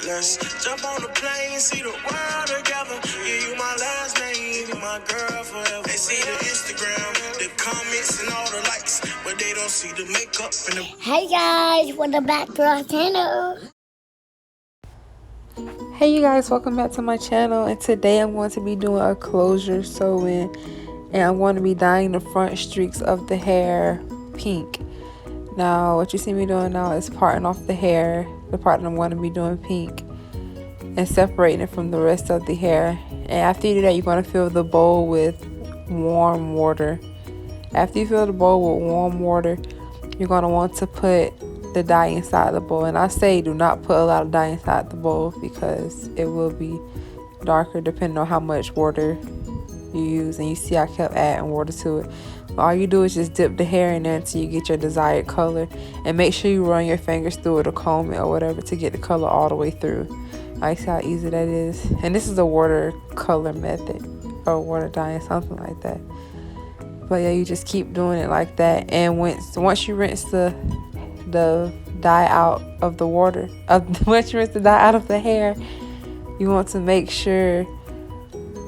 Let's jump on the plane, see the world together. Yeah, you my last name, you my girl forever. They see the Instagram, the comments and all the likes, but they don't see the makeup and the... Hey guys, welcome back to our channel. Hey you guys, welcome back to my channel, and today I'm going to be doing a closure sewing, and I'm going to be dyeing the front streaks of the hair pink. Now what you see me doing now is parting off the hair, the part that I'm going to be doing pink, and separating it from the rest of the hair. And after you do that, you're going to fill the bowl with warm water. After you fill the bowl with warm water, you're going to want to put the dye inside the bowl. And I say do not put a lot of dye inside the bowl because it will be darker depending on how much water you use. And you see I kept adding water to it. But all you do is just dip the hair in there until you get your desired color, and make sure you run your fingers through it or comb it or whatever to get the color all the way through. I see how easy that is. And this is a watercolor method, or water dyeing, something like that. But yeah, you just keep doing it like that. And once you rinse the dye out of the water, once you rinse the dye out of the hair, you want to make sure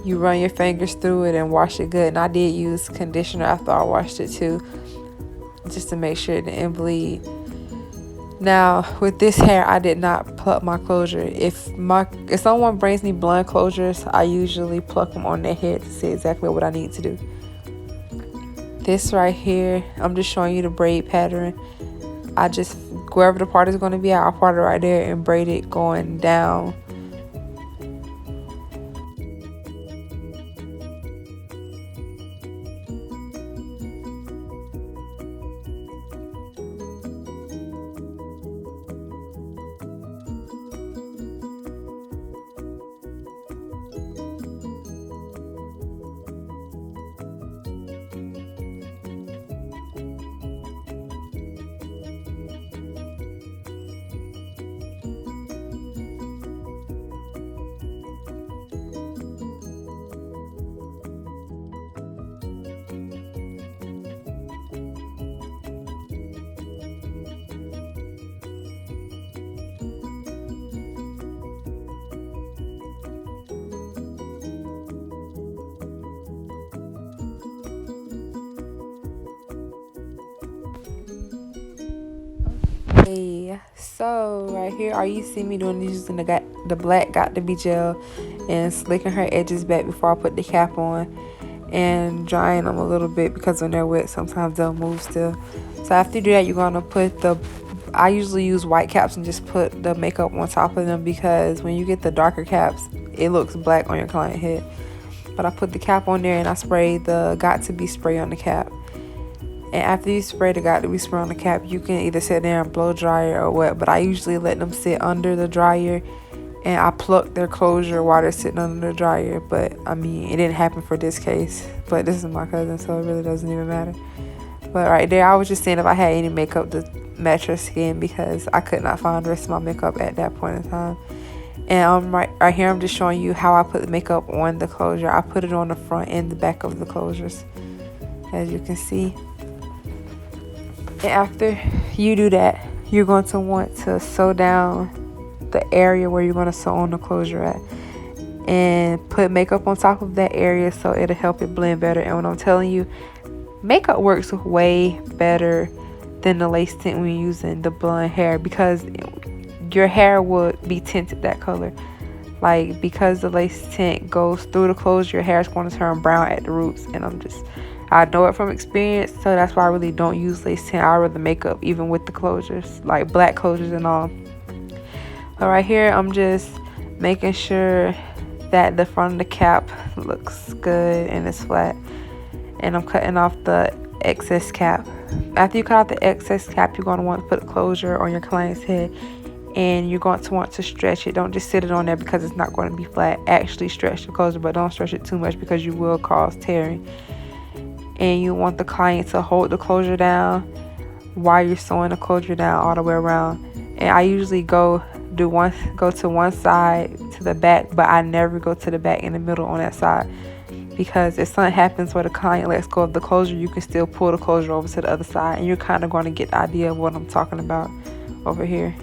you run your fingers through it and wash it good. And I did use conditioner after I washed it too, just to make sure it didn't bleed. Now with this hair, I did not pluck my closure. If someone brings me blonde closures, I usually pluck them on their head to see exactly what I need to do. This right here, I'm just showing you the braid pattern. I just, wherever the part is going to be, I'll part it right there and braid it going down. So right here, are you see me doing this using the black got to be gel and slicking her edges back before I put the cap on, and drying them a little bit because when they're wet sometimes they'll move still. So after you do that, you're gonna put I usually use white caps and just put the makeup on top of them, because when you get the darker caps it looks black on your client head. But I put the cap on there and I spray the got to be spray on the cap. And after you spray the got to be spray on the cap, you can either sit there and blow dry it or wet. But I usually let them sit under the dryer, and I pluck their closure while they're sitting under the dryer. But I mean, it didn't happen for this case. But this is my cousin, so it really doesn't even matter. But right there, I was just seeing if I had any makeup to match her skin, because I could not find the rest of my makeup at that point in time. And right here, I'm just showing you how I put the makeup on the closure. I put it on the front and the back of the closures, as you can see. And after you do that, you're going to want to sew down the area where you're going to sew on the closure at, and put makeup on top of that area so it'll help it blend better. And when I'm telling you, makeup works way better than the lace tint when you're using the blonde hair, because your hair would be tinted that color. Like, because the lace tint goes through the closure, your hair is going to turn brown at the roots. And I know it from experience, so that's why I really don't use lace tint. I rather makeup even with the closures, like black closures and all. But right here, I'm just making sure that the front of the cap looks good and it's flat. And I'm cutting off the excess cap. After you cut off the excess cap, you're going to want to put a closure on your client's head, and you're going to want to stretch it. Don't just sit it on there because it's not going to be flat. Actually stretch the closure, but don't stretch it too much because you will cause tearing. And you want the client to hold the closure down while you're sewing the closure down all the way around. And I usually go to one side to the back, but I never go to the back in the middle on that side, because if something happens where the client lets go of the closure, you can still pull the closure over to the other side, and you're kind of going to get the idea of what I'm talking about over here.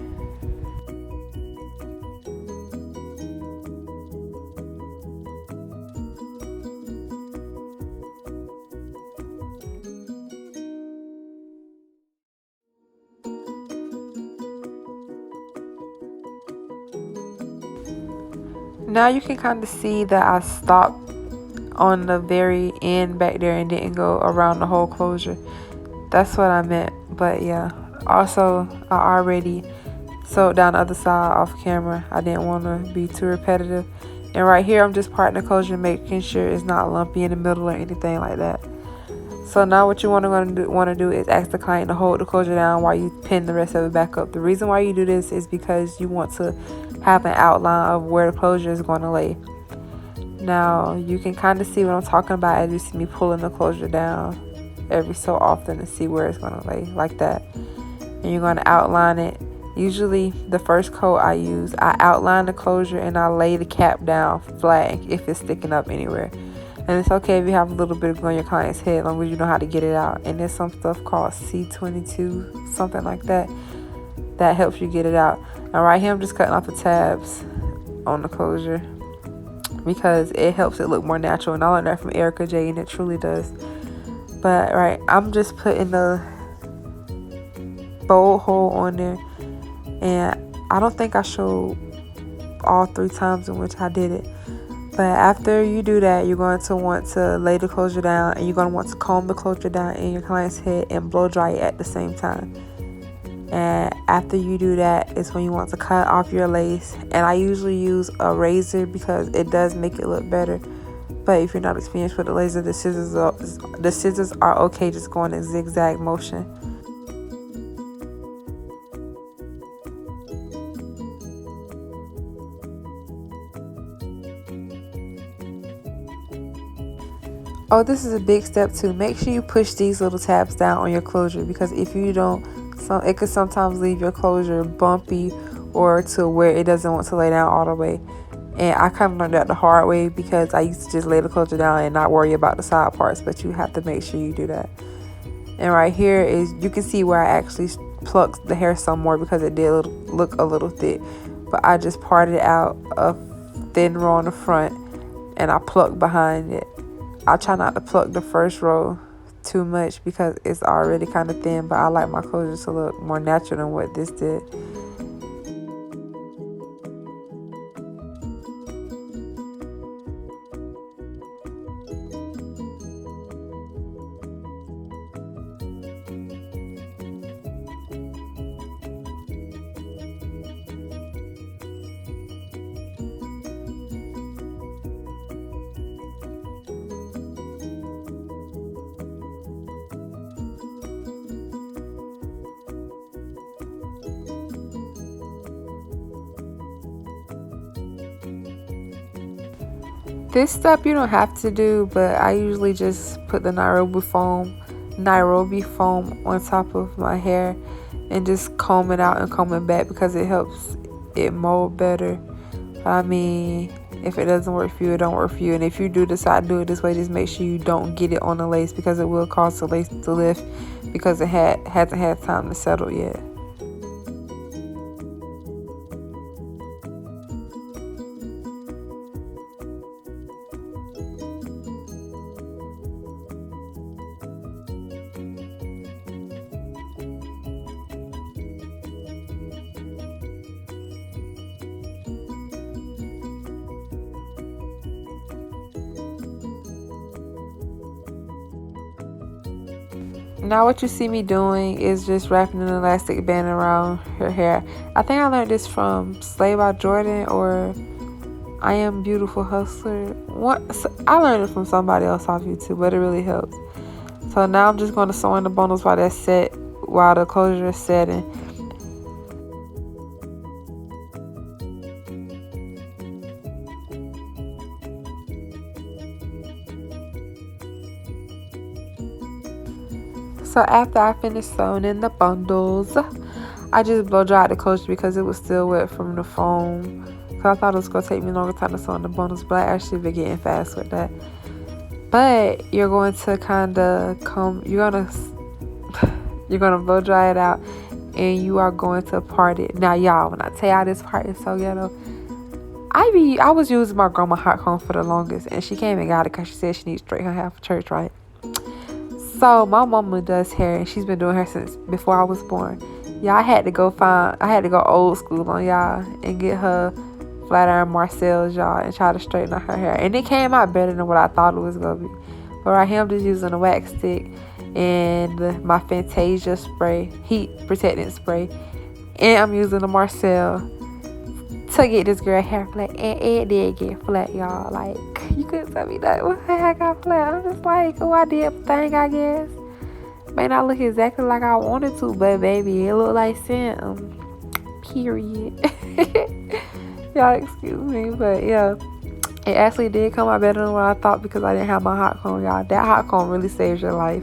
Now you can kind of see that I stopped on the very end back there and didn't go around the whole closure. That's what I meant. But yeah, also I already sewed down the other side off camera. I didn't want to be too repetitive. And right here I'm just parting the closure, making sure it's not lumpy in the middle or anything like that. So now what you want to do is ask the client to hold the closure down while you pin the rest of it back up. The reason why you do this is because you want to have an outline of where the closure is going to lay. Now you can kind of see what I'm talking about as you see me pulling the closure down every so often to see where it's going to lay, like that. And you're going to outline it. Usually the first coat I use, I outline the closure and I lay the cap down flat if it's sticking up anywhere. And it's okay if you have a little bit of glue on your client's head, as long as you know how to get it out. And there's some stuff called C22, something like that, that helps you get it out. And right here I'm just cutting off the tabs on the closure because it helps it look more natural. And I learned that from Erica J, and it truly does. But right, I'm just putting the bold hole on there, and I don't think I showed all 3 times in which I did it. But after you do that, you're going to want to lay the closure down, and you're going to want to comb the closure down in your client's head and blow dry it at the same time. And after you do that is when you want to cut off your lace. And I usually use a razor because it does make it look better. But if you're not experienced with the laser, the scissors are okay, just going in zigzag motion. Oh, this is a big step too. Make sure you push these little tabs down on your closure, because if you don't, it could sometimes leave your closure bumpy or to where it doesn't want to lay down all the way. And I kind of learned that the hard way because I used to just lay the closure down and not worry about the side parts, but you have to make sure you do that. And right here is, you can see where I actually plucked the hair some more because it did look a little thick. But I just parted out a thin row on the front and I plucked behind it. I try not to pluck the first row too much because it's already kind of thin, but I like my closure to look more natural than what this did. This step you don't have to do, but I usually just put the Nairobi foam on top of my hair and just comb it out and comb it back because it helps it mold better. I mean, if it doesn't work for you, it don't work for you. And if you do decide to do it this way, just make sure you don't get it on the lace because it will cause the lace to lift because it hasn't had time to settle yet. Now what you see me doing is just wrapping an elastic band around her hair. I think I learned this from Slay by Jordan or I Am Beautiful Hustler. I learned it from somebody else off YouTube, but it really helps. So now I'm just going to sew in the bundles while the closure is setting. So after I finished sewing in the bundles, I just blow dried the closure because it was still wet from the foam. So I thought it was going to take me a longer time to sew in the bundles, but I actually been getting fast with that. But you're going to kind of you're gonna blow dry it out, and you are going to part it. Now, y'all, when I tell y'all this part is so ghetto, I was using my grandma hot comb for the longest, and she came and got it because she said she needs straight her hair for church, right? So my mama does hair, and she's been doing hair since before I was born. Y'all, I had to go old school on y'all and get her flat iron Marcel's, y'all, and try to straighten out her hair. And it came out better than what I thought it was going to be. But right here, I'm just using a wax stick and my Fantasia spray, heat protectant spray. And I'm using the Marcel to get this girl hair flat. And it did get flat, y'all. Like, you couldn't tell me that my hair got flat. I'm just like, oh, I did a thing, I guess. May not look exactly like I wanted to, but baby, it looked like something. Period. Y'all excuse me, but yeah, it actually did come out better than what I thought because I didn't have my hot comb, y'all. That hot comb really saves your life.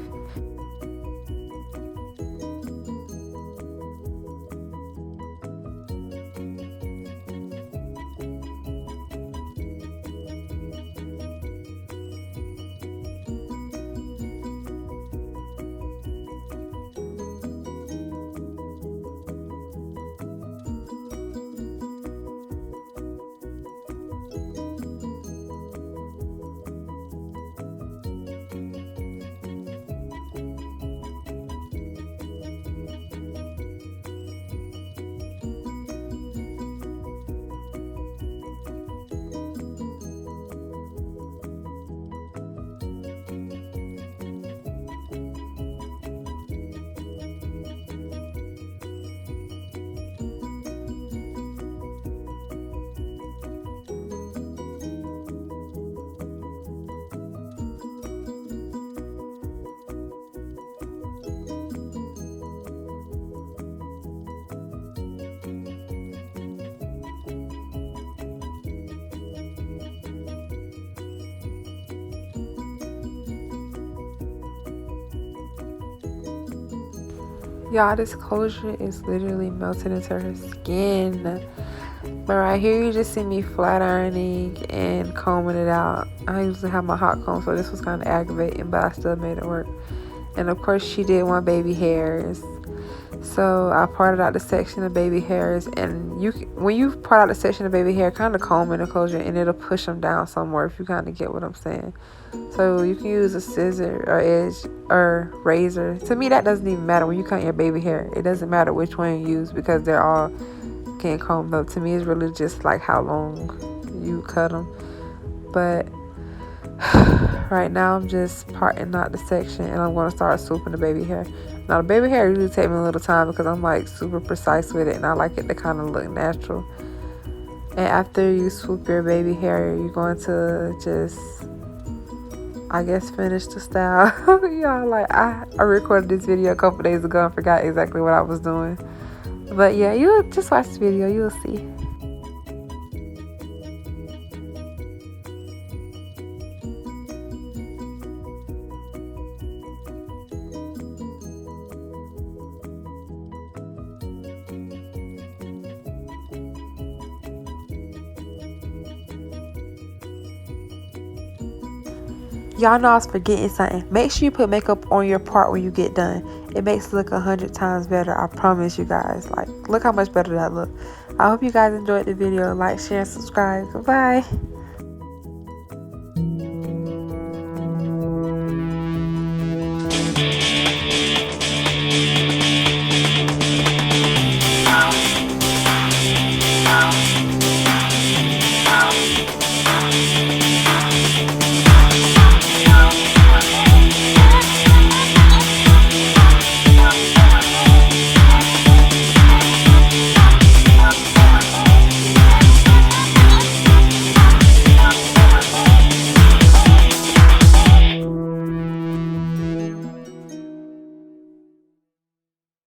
Y'all, this closure is literally melting into her skin. But right here, you just see me flat ironing and combing it out. I usually have my hot comb, so this was kind of aggravating, but I still made it work. And of course, she did want baby hairs. So I parted out the section of baby hairs, and when you part out the section of baby hair, kind of comb in the closure, and it'll push them down somewhere if you kind of get what I'm saying. So you can use a scissor or edge or razor. To me, that doesn't even matter when you cut your baby hair. It doesn't matter which one you use because they're all getting combed up. To me, it's really just like how long you cut them. But right now, I'm just parting out the section, and I'm going to start swooping the baby hair. Now, the baby hair usually take me a little time because I'm like super precise with it, and I like it to kind of look natural. And after you swoop your baby hair, you're going to just, I guess, finish the style. Y'all, like, I recorded this video a couple days ago and forgot exactly what I was doing. But yeah, you'll just watch the video, you'll see. Y'all know I was forgetting something. Make sure you put makeup on your part when you get done. It makes it look 100 times better. I promise you guys. Like, look how much better that look. I hope you guys enjoyed the video. Like, share, and subscribe. Goodbye.